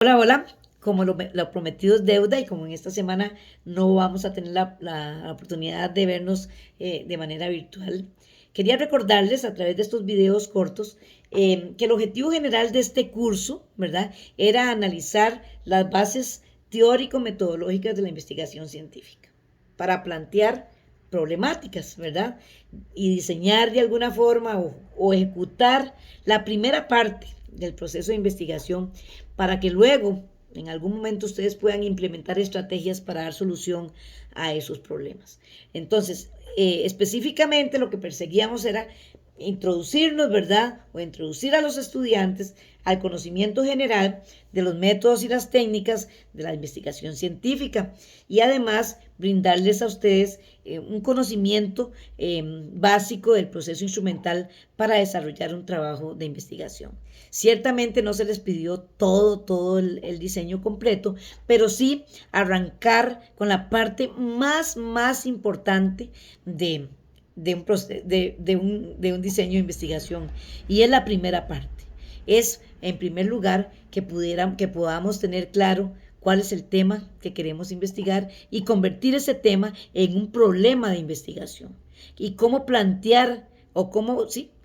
Hola, hola. Como lo prometido es deuda y como en esta semana no vamos a tener la oportunidad de vernos de manera virtual, quería recordarles a través de estos videos cortos que el objetivo general de este curso, ¿verdad?, era analizar las bases teórico-metodológicas de la investigación científica para plantear problemáticas, ¿verdad? Y diseñar de alguna forma o ejecutar la primera parte del proceso de investigación para que luego en algún momento ustedes puedan implementar estrategias para dar solución a esos problemas. Entonces, específicamente lo que perseguíamos era introducirnos, ¿verdad? O introducir a los estudiantes al conocimiento general de los métodos y las técnicas de la investigación científica y además brindarles a ustedes un conocimiento básico del proceso instrumental para desarrollar un trabajo de investigación. Ciertamente no se les pidió todo el diseño completo, pero sí arrancar con la parte más importante de un diseño de investigación. Y es la primera parte. Es, en primer lugar, que podamos tener claro cuál es el tema que queremos investigar y convertir ese tema en un problema de investigación. Y cómo plantear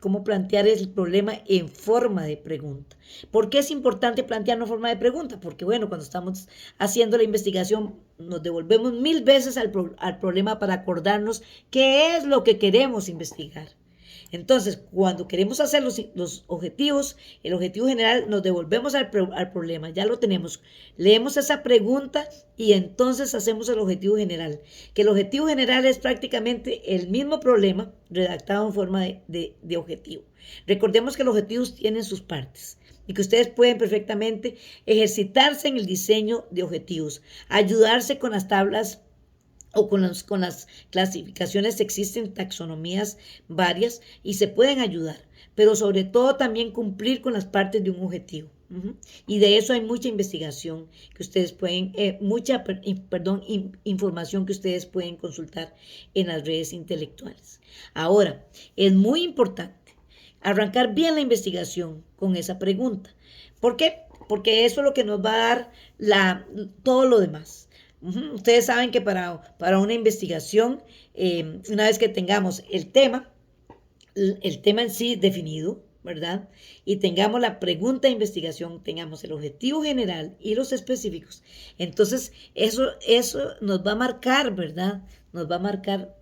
cómo plantear el problema en forma de pregunta. ¿Por qué es importante plantearlo en forma de pregunta? Porque, bueno, cuando estamos haciendo la investigación, nos devolvemos 1000 veces al problema para acordarnos qué es lo que queremos investigar. Entonces, cuando queremos hacer los objetivos, el objetivo general, nos devolvemos al problema, ya lo tenemos. Leemos esa pregunta y entonces hacemos el objetivo general. Que el objetivo general es prácticamente el mismo problema redactado en forma de objetivo. Recordemos que los objetivos tienen sus partes y que ustedes pueden perfectamente ejercitarse en el diseño de objetivos, ayudarse con las tablas o con las clasificaciones, existen taxonomías varias y se pueden ayudar, pero sobre todo también cumplir con las partes de un objetivo. Y de eso hay mucha investigación que ustedes pueden, información que ustedes pueden consultar en las redes intelectuales. Ahora, es muy importante arrancar bien la investigación con esa pregunta. ¿Por qué? Porque eso es lo que nos va a dar todo lo demás. Ustedes saben que para una investigación, una vez que tengamos el tema en sí definido, ¿verdad? Y tengamos la pregunta de investigación, tengamos el objetivo general y los específicos. Entonces, eso nos va a marcar, ¿verdad? Nos va a marcar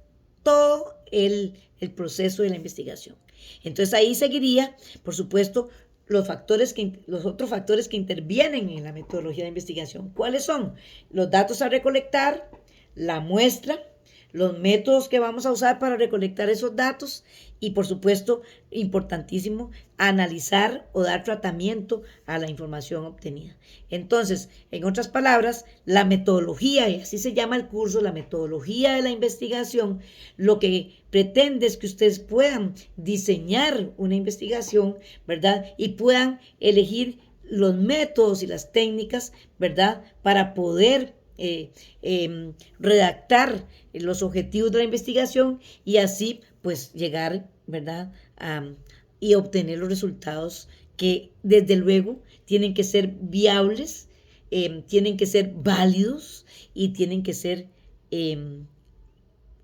todo el proceso de la investigación. Entonces, ahí seguiría, por supuesto, los otros factores que intervienen en la metodología de investigación. ¿Cuáles son? Los datos a recolectar, la muestra, los métodos que vamos a usar para recolectar esos datos y, por supuesto, importantísimo, analizar o dar tratamiento a la información obtenida. Entonces, en otras palabras, la metodología, y así se llama el curso, la metodología de la investigación, lo que pretende es que ustedes puedan diseñar una investigación, ¿verdad? Y puedan elegir los métodos y las técnicas, ¿verdad? Para poder redactar los objetivos de la investigación y así pues llegar, ¿verdad? Y obtener los resultados que desde luego tienen que ser viables, tienen que ser válidos y tienen que ser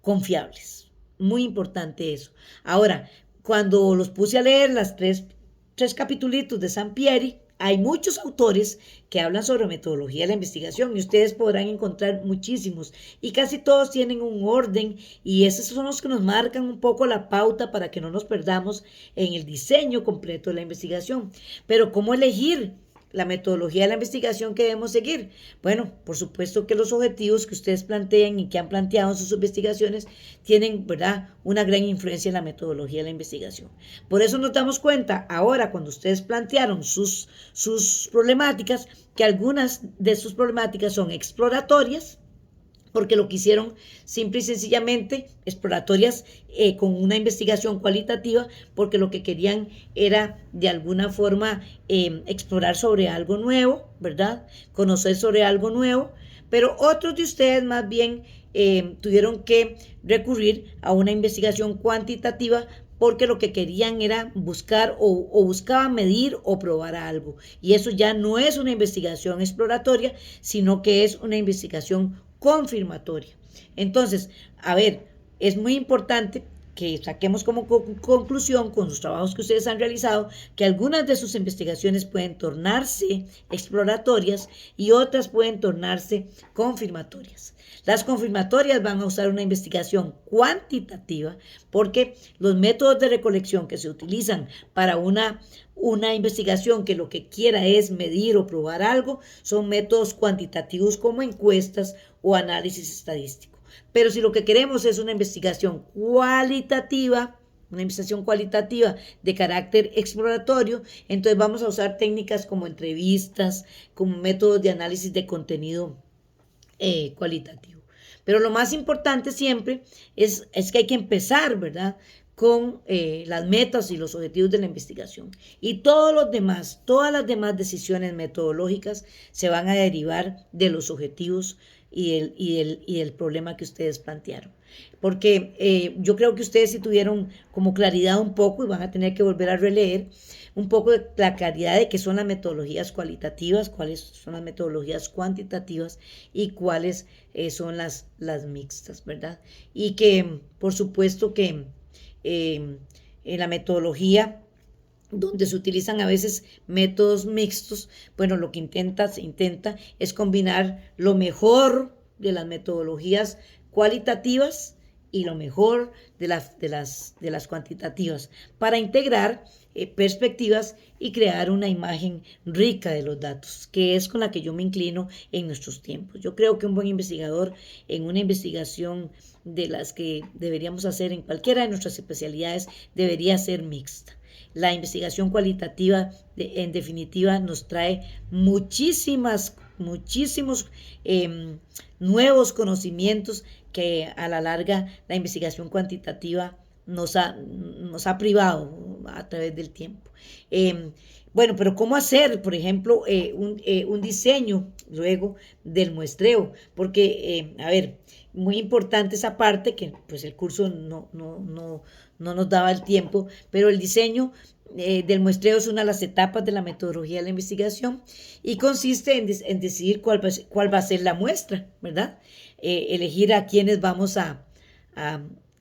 confiables. Muy importante eso. Ahora, cuando los puse a leer las tres capitulitos de Sampieri, hay muchos autores que hablan sobre metodología de la investigación y ustedes podrán encontrar muchísimos y casi todos tienen un orden y esos son los que nos marcan un poco la pauta para que no nos perdamos en el diseño completo de la investigación. Pero ¿cómo elegir la metodología de la investigación que debemos seguir? Bueno, por supuesto que los objetivos que ustedes plantean y que han planteado en sus investigaciones tienen, ¿verdad?, una gran influencia en la metodología de la investigación. Por eso nos damos cuenta ahora cuando ustedes plantearon sus problemáticas, que algunas de sus problemáticas son exploratorias, porque lo que hicieron simple y sencillamente exploratorias con una investigación cualitativa, porque lo que querían era de alguna forma explorar sobre algo nuevo, ¿verdad? Conocer sobre algo nuevo, pero otros de ustedes más bien tuvieron que recurrir a una investigación cuantitativa porque lo que querían era buscar o buscaban medir o probar algo. Y eso ya no es una investigación exploratoria, sino que es una investigación confirmatoria. Entonces, a ver, es muy importante que saquemos como conclusión con los trabajos que ustedes han realizado que algunas de sus investigaciones pueden tornarse exploratorias y otras pueden tornarse confirmatorias. Las confirmatorias van a usar una investigación cuantitativa porque los métodos de recolección que se utilizan para una investigación que lo que quiera es medir o probar algo son métodos cuantitativos como encuestas o análisis estadístico. Pero si lo que queremos es una investigación cualitativa de carácter exploratorio, entonces vamos a usar técnicas como entrevistas, como métodos de análisis de contenido cualitativo. Pero lo más importante siempre es que hay que empezar, ¿verdad?, con las metas y los objetivos de la investigación. Y todas las demás decisiones metodológicas se van a derivar de los objetivos y del problema que ustedes plantearon. Porque yo creo que ustedes sí tuvieron como claridad un poco, y van a tener que volver a releer un poco de la claridad de qué son las metodologías cualitativas, cuáles son las metodologías cuantitativas y cuáles son las mixtas, ¿verdad? Y que, por supuesto que en la metodología donde se utilizan a veces métodos mixtos, bueno, lo que se intenta es combinar lo mejor de las metodologías cualitativas y lo mejor de las cuantitativas para integrar perspectivas y crear una imagen rica de los datos, que es con la que yo me inclino en nuestros tiempos. Yo creo que un buen investigador en una investigación de las que deberíamos hacer en cualquiera de nuestras especialidades debería ser mixta. La investigación cualitativa, en definitiva, nos trae muchísimos nuevos conocimientos que a la larga la investigación cuantitativa nos ha privado a través del tiempo. Bueno, pero ¿cómo hacer, por ejemplo, un diseño luego del muestreo? Porque, a ver, muy importante esa parte que pues el curso no nos daba el tiempo, pero el diseño del muestreo es una de las etapas de la metodología de la investigación y consiste en decidir cuál va a ser la muestra, ¿verdad? Elegir a quienes vamos a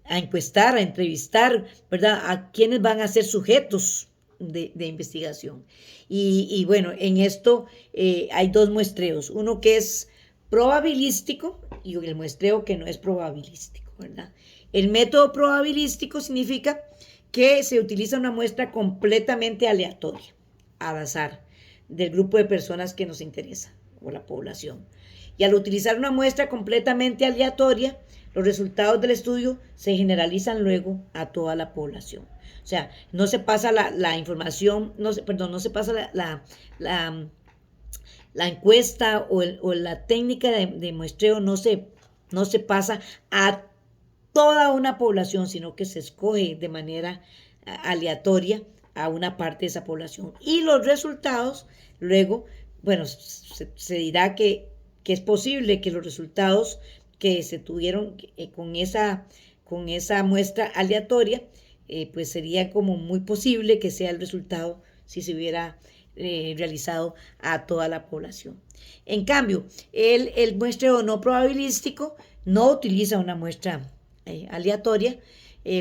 encuestar, a entrevistar, ¿verdad? A quienes van a ser sujetos de investigación. Y bueno, en esto hay dos muestreos, uno que es probabilístico y el muestreo que no es probabilístico, ¿verdad? El método probabilístico significa que se utiliza una muestra completamente aleatoria, al azar, del grupo de personas que nos interesa, o la población. Y al utilizar una muestra completamente aleatoria, los resultados del estudio se generalizan luego a toda la población. O sea, no se pasa la información, no se pasa la encuesta o la técnica de muestreo, no se pasa a toda una población, sino que se escoge de manera aleatoria a una parte de esa población. Y los resultados, luego, bueno, se dirá que es posible que los resultados que se tuvieron con esa muestra aleatoria, pues sería como muy posible que sea el resultado si se hubiera realizado a toda la población. En cambio, el muestreo no probabilístico no utiliza una muestra aleatoria.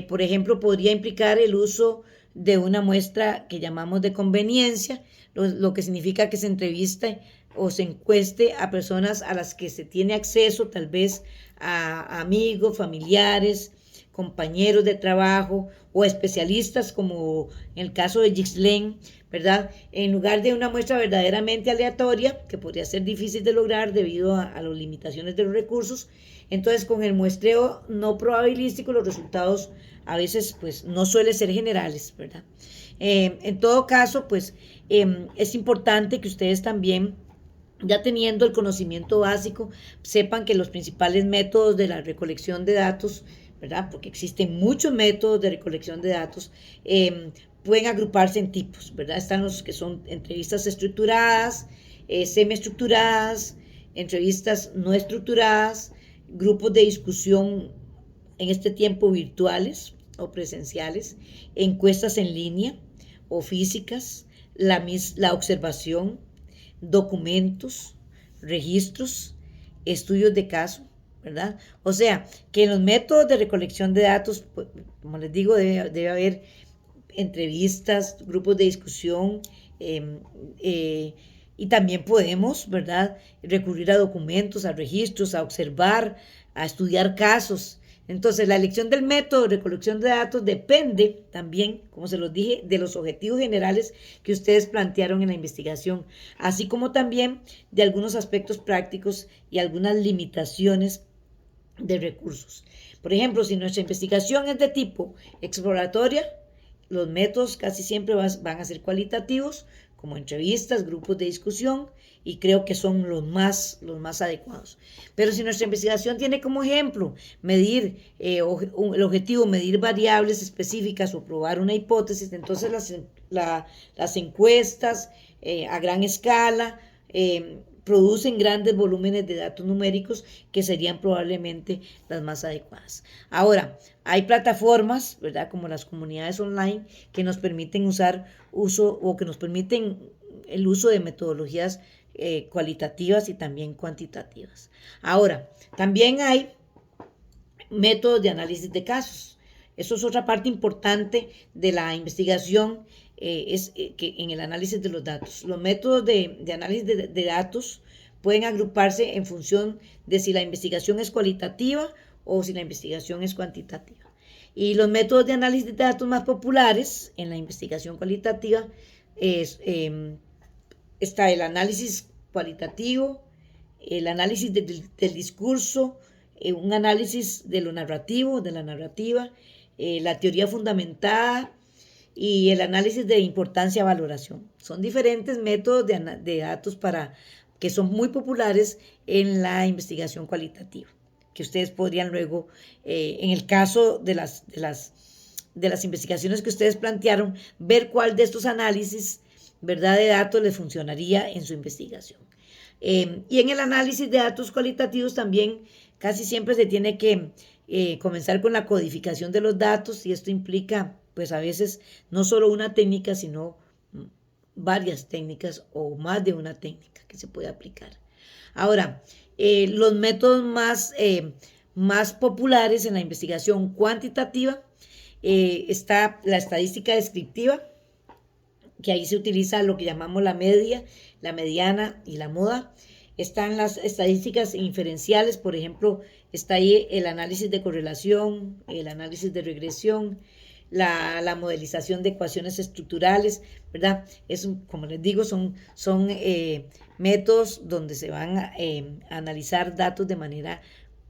Por ejemplo, podría implicar el uso de una muestra que llamamos de conveniencia, lo que significa que se entreviste o se encueste a personas a las que se tiene acceso, tal vez a amigos, familiares, compañeros de trabajo o especialistas, como en el caso de Ghislaine, ¿verdad? En lugar de una muestra verdaderamente aleatoria, que podría ser difícil de lograr debido a las limitaciones de los recursos. Entonces, con el muestreo no probabilístico, los resultados a veces pues no suelen ser generales, ¿verdad? En todo caso, pues es importante que ustedes también, ya teniendo el conocimiento básico, sepan que los principales métodos de la recolección de datos, ¿verdad? Porque existen muchos métodos de recolección de datos, pueden agruparse en tipos, ¿verdad? Están los que son entrevistas estructuradas, semiestructuradas, entrevistas no estructuradas, grupos de discusión en este tiempo virtuales, o presenciales, encuestas en línea o físicas, la observación, documentos, registros, estudios de caso, ¿verdad? O sea, que en los métodos de recolección de datos, pues, como les digo, debe haber entrevistas, grupos de discusión, eh, eh, y también podemos, ¿verdad?, recurrir a documentos, a registros, a observar, a estudiar casos. Entonces, la elección del método de recolección de datos depende también, como se los dije, de los objetivos generales que ustedes plantearon en la investigación, así como también de algunos aspectos prácticos y algunas limitaciones de recursos. Por ejemplo, si nuestra investigación es de tipo exploratoria, los métodos casi siempre van a ser cualitativos, como entrevistas, grupos de discusión, y creo que son los más adecuados. Pero si nuestra investigación tiene como ejemplo medir, el objetivo, medir variables específicas o probar una hipótesis, entonces las encuestas a gran escala, producen grandes volúmenes de datos numéricos que serían probablemente las más adecuadas. Ahora, hay plataformas, ¿verdad?, como las comunidades online que nos permiten que nos permiten el uso de metodologías cualitativas y también cuantitativas. Ahora, también hay métodos de análisis de casos. Eso es otra parte importante de la investigación, que en el análisis de los datos. Los métodos de análisis de datos pueden agruparse en función de si la investigación es cualitativa o si la investigación es cuantitativa. Y los métodos de análisis de datos más populares en la investigación cualitativa está el análisis cualitativo, el análisis del discurso, un análisis de lo narrativo, de la narrativa, la teoría fundamentada y el análisis de importancia-valoración. Son diferentes métodos de datos que son muy populares en la investigación cualitativa, que ustedes podrían luego, en el caso de las investigaciones que ustedes plantearon, ver cuál de estos análisis, ¿verdad?, de datos les funcionaría en su investigación. Y en el análisis de datos cualitativos también casi siempre se tiene que comenzar con la codificación de los datos, y esto implica, pues a veces, no solo una técnica, sino varias técnicas o más de una técnica que se puede aplicar. Ahora, los métodos más populares en la investigación cuantitativa, está la estadística descriptiva, que ahí se utiliza lo que llamamos la media, la mediana y la moda. Están las estadísticas inferenciales, por ejemplo, está ahí el análisis de correlación, el análisis de regresión, la modelización de ecuaciones estructurales, ¿verdad? Como les digo, son métodos donde se van a analizar datos de manera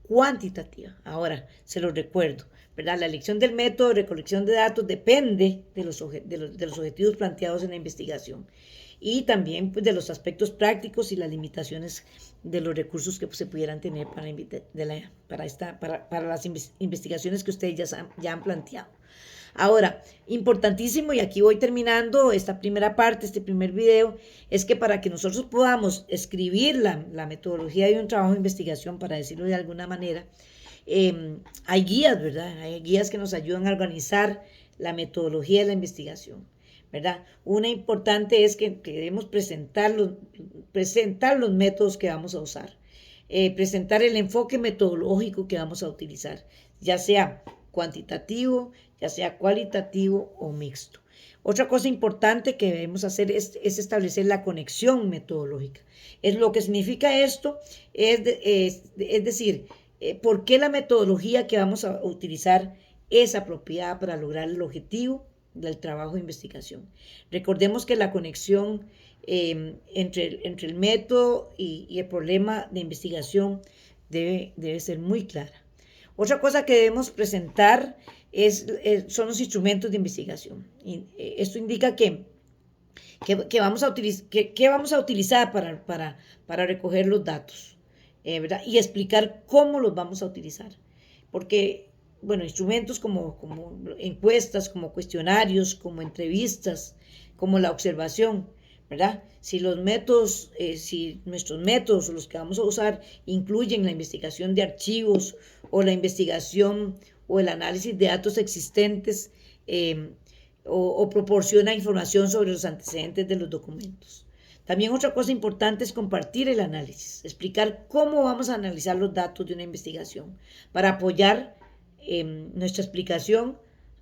cuantitativa. Ahora, se los recuerdo, ¿verdad? La elección del método de recolección de datos depende de los objetivos planteados en la investigación, y también, pues, de los aspectos prácticos y las limitaciones de los recursos que, pues, se pudieran tener para las investigaciones que ustedes ya han planteado. Ahora, importantísimo, y aquí voy terminando esta primera parte, este primer video, es que para que nosotros podamos escribir la metodología de un trabajo de investigación, para decirlo de alguna manera, hay guías, ¿verdad? Hay guías que nos ayudan a organizar la metodología de la investigación, ¿verdad? Una importante es que debemos presentar los métodos que vamos a usar, presentar el enfoque metodológico que vamos a utilizar, ya sea cuantitativo, ya sea cualitativo o mixto. Otra cosa importante que debemos hacer es establecer la conexión metodológica. Lo que significa esto es decir, por qué la metodología que vamos a utilizar es apropiada para lograr el objetivo del trabajo de investigación. Recordemos que la conexión entre el método y el problema de investigación debe ser muy clara. Otra cosa que debemos presentar son los instrumentos de investigación. Esto indica que vamos a utilizar para recoger los datos, ¿verdad? Y explicar cómo los vamos a utilizar. Porque, bueno, instrumentos como encuestas, como cuestionarios, como entrevistas, como la observación, ¿verdad? Si nuestros métodos, los que vamos a usar, incluyen la investigación de archivos o la investigación o el análisis de datos existentes o proporciona información sobre los antecedentes de los documentos. También otra cosa importante es compartir el análisis, explicar cómo vamos a analizar los datos de una investigación para apoyar nuestra explicación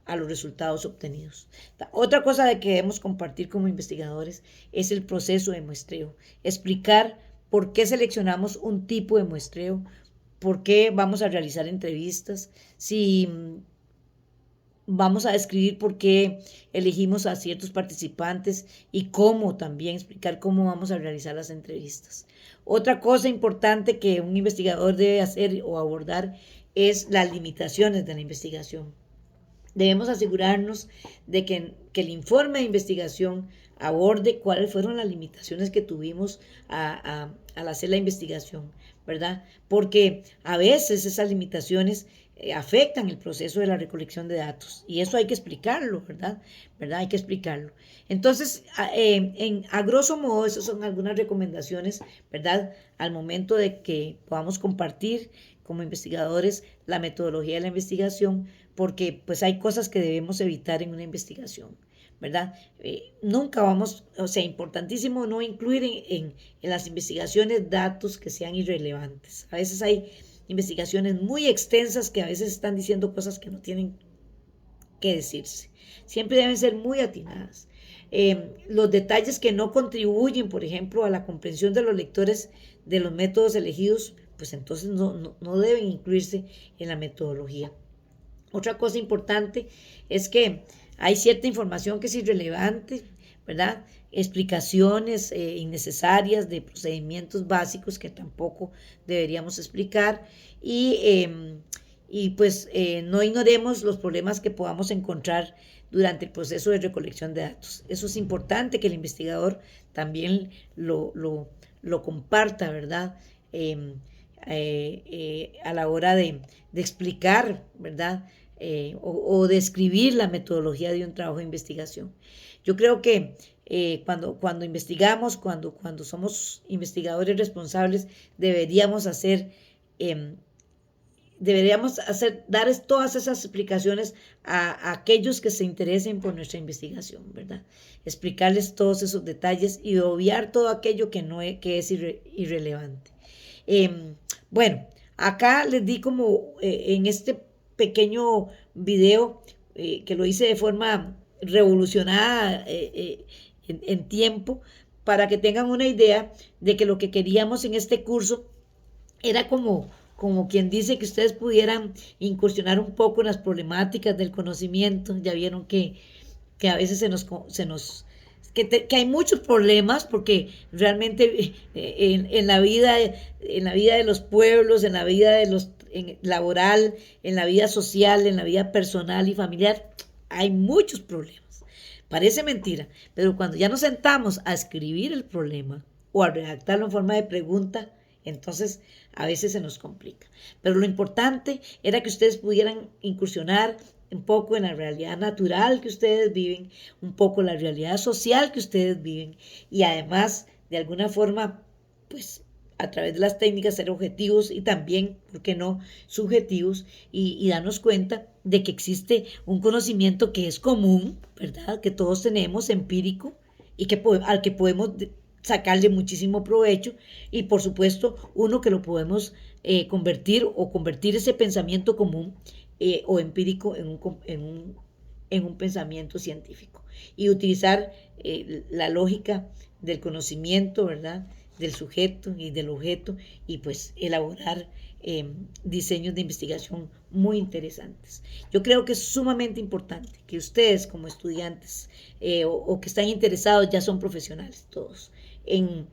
a los resultados obtenidos. Otra cosa de que debemos compartir como investigadores es el proceso de muestreo, explicar por qué seleccionamos un tipo de muestreo, por qué vamos a realizar entrevistas, si vamos a describir por qué elegimos a ciertos participantes y cómo también explicar cómo vamos a realizar las entrevistas. Otra cosa importante que un investigador debe hacer o abordar es las limitaciones de la investigación. Debemos asegurarnos de que el informe de investigación aborde cuáles fueron las limitaciones que tuvimos al hacer la investigación, ¿verdad? Porque a veces esas limitaciones afectan el proceso de la recolección de datos y eso hay que explicarlo, ¿verdad? Hay que explicarlo. Entonces, a grosso modo, esas son algunas recomendaciones, ¿verdad? Al momento de que podamos compartir como investigadores la metodología de la investigación, porque pues hay cosas que debemos evitar en una investigación, ¿verdad? Nunca vamos, o sea, importantísimo no incluir en las investigaciones datos que sean irrelevantes. A veces hay investigaciones muy extensas que a veces están diciendo cosas que no tienen que decirse. Siempre deben ser muy atinadas. Los detalles que no contribuyen, por ejemplo, a la comprensión de los lectores de los métodos elegidos, pues entonces no deben incluirse en la metodología. Otra cosa importante es que hay cierta información que es irrelevante, ¿verdad? Explicaciones innecesarias de procedimientos básicos que tampoco deberíamos explicar y pues no ignoremos los problemas que podamos encontrar durante el proceso de recolección de datos. Eso es importante que el investigador también lo comparta, ¿verdad? A la hora de explicar, ¿verdad? O describir la metodología de un trabajo de investigación. Yo creo que cuando investigamos, cuando somos investigadores responsables, deberíamos dar todas esas explicaciones a aquellos que se interesen por nuestra investigación, ¿verdad? Explicarles todos esos detalles y obviar todo aquello que es irrelevante. Bueno, acá les di como en este pequeño video que lo hice de forma revolucionada en tiempo, para que tengan una idea de que lo que queríamos en este curso era como quien dice que ustedes pudieran incursionar un poco en las problemáticas del conocimiento. Ya vieron que a veces que hay muchos problemas, porque realmente en la vida de los pueblos, en la vida laboral, en la vida social, en la vida personal y familiar, hay muchos problemas. Parece mentira, pero cuando ya nos sentamos a escribir el problema o a redactarlo en forma de pregunta, entonces a veces se nos complica. Pero lo importante era que ustedes pudieran incursionar un poco en la realidad natural que ustedes viven, un poco en la realidad social que ustedes viven, y además, de alguna forma, pues a través de las técnicas ser objetivos y también, ¿por qué no?, subjetivos, y darnos cuenta de que existe un conocimiento que es común, ¿verdad?, que todos tenemos, empírico, y al que podemos sacarle muchísimo provecho, y por supuesto uno que lo podemos convertir ese pensamiento común o empírico en un pensamiento científico, y utilizar la lógica del conocimiento, ¿verdad?, del sujeto y del objeto, y pues elaborar diseños de investigación muy interesantes. Yo creo que es sumamente importante que ustedes como estudiantes o que están interesados, ya son profesionales todos, en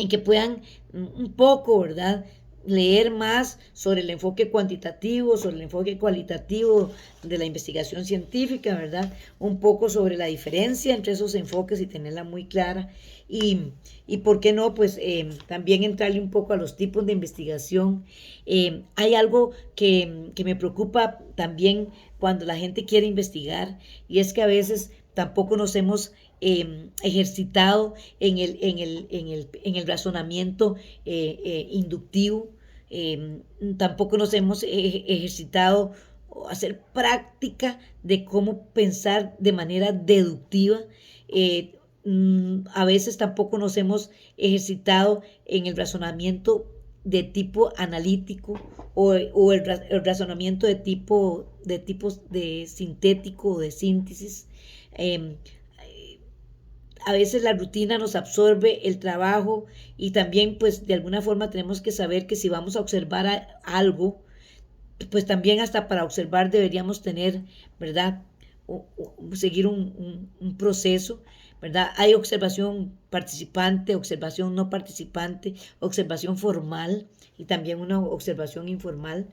que puedan un poco, ¿verdad?, leer más sobre el enfoque cuantitativo, sobre el enfoque cualitativo de la investigación científica, ¿verdad? Un poco sobre la diferencia entre esos enfoques y tenerla muy clara. Y por qué no, pues también entrarle un poco a los tipos de investigación. Hay algo que me preocupa también cuando la gente quiere investigar, y es que a veces tampoco nos hemos ejercitado en el razonamiento inductivo. Tampoco nos hemos ejercitado hacer práctica de cómo pensar de manera deductiva. A veces tampoco nos hemos ejercitado en el razonamiento de tipo analítico o el razonamiento de tipos de sintético o de síntesis. Eh, a veces la rutina nos absorbe el trabajo y también pues de alguna forma tenemos que saber que si vamos a observar algo, pues también hasta para observar deberíamos tener, ¿verdad? Seguir un proceso, ¿verdad? Hay observación participante, observación no participante, observación formal y también una observación informal.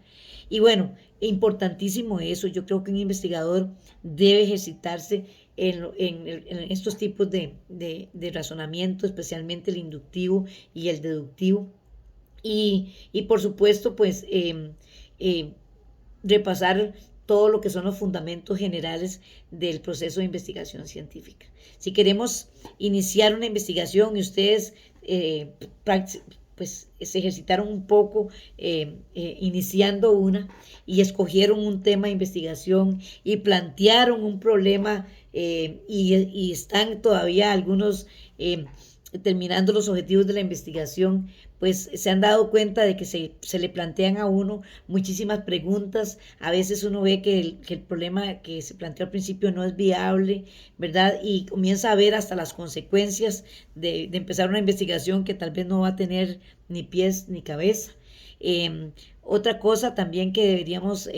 Y bueno, importantísimo eso, yo creo que un investigador debe ejercitarse en estos tipos de razonamiento, especialmente el inductivo y el deductivo. Y por supuesto, pues eh, repasar todo lo que son los fundamentos generales del proceso de investigación científica. Si queremos iniciar una investigación y ustedes pues se ejercitaron un poco iniciando una y escogieron un tema de investigación y plantearon un problema y están todavía algunos terminando los objetivos de la investigación, pues se han dado cuenta de que se le plantean a uno muchísimas preguntas. A veces uno ve que el problema que se planteó al principio no es viable, ¿verdad? Y comienza a ver hasta las consecuencias de empezar una investigación que tal vez no va a tener ni pies ni cabeza. Otra cosa también que deberíamos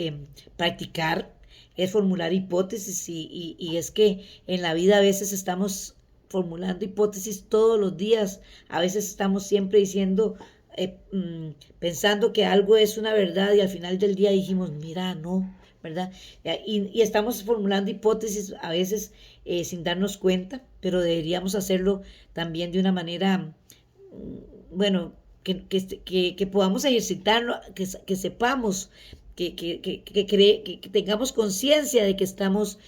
practicar es formular hipótesis y es que en la vida a veces estamos formulando hipótesis todos los días. A veces estamos siempre diciendo, pensando que algo es una verdad y al final del día dijimos, mira, no, ¿verdad? Y estamos formulando hipótesis a veces sin darnos cuenta, pero deberíamos hacerlo también de una manera, bueno, que podamos ejercitarlo, que sepamos que tengamos conciencia de que estamos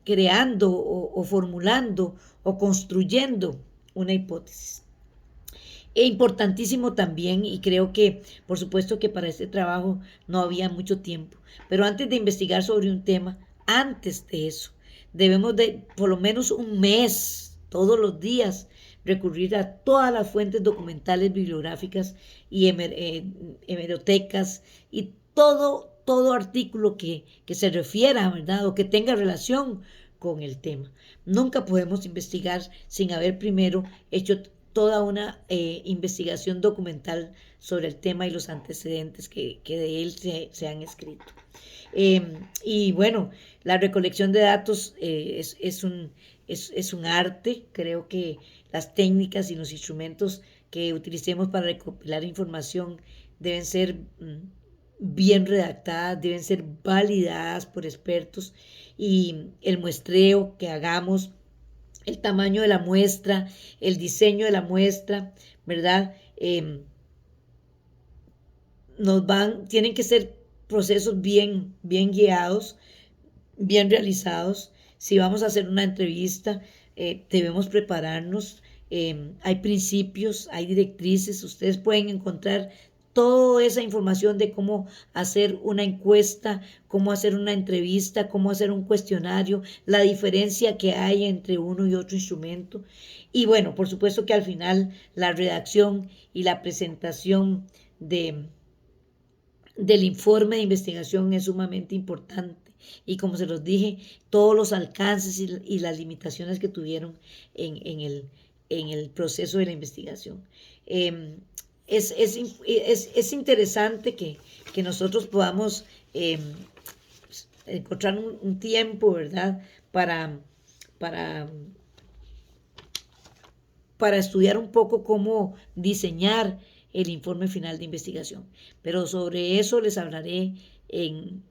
creando o formulando o construyendo una hipótesis. E importantísimo también, y creo que por supuesto que para este trabajo no había mucho tiempo, pero antes de investigar sobre un tema, antes de eso, debemos de por lo menos un mes, todos los días, recurrir a todas las fuentes documentales, bibliográficas y hemerotecas y todo artículo que se refiera, ¿verdad? O que tenga relación con el tema. Nunca podemos investigar sin haber primero hecho toda una investigación documental sobre el tema y los antecedentes que de él se han escrito. Y bueno, la recolección de datos es un arte. Creo que las técnicas y los instrumentos que utilicemos para recopilar información deben ser bien redactadas, deben ser validadas por expertos y el muestreo que hagamos, el tamaño de la muestra, el diseño de la muestra, ¿verdad? Tienen que ser procesos bien guiados, bien realizados. Si vamos a hacer una entrevista, debemos prepararnos. Hay principios, hay directrices. Ustedes pueden encontrar toda esa información de cómo hacer una encuesta, cómo hacer una entrevista, cómo hacer un cuestionario, la diferencia que hay entre uno y otro instrumento. Y bueno, por supuesto que al final la redacción y la presentación del informe de investigación es sumamente importante. Y como se los dije, todos los alcances y las limitaciones que tuvieron en el proceso de la investigación. Es interesante que nosotros podamos encontrar un tiempo, ¿verdad? Para, para estudiar un poco cómo diseñar el informe final de investigación. Pero sobre eso les hablaré en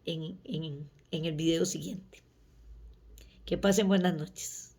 el video siguiente. Que pasen buenas noches.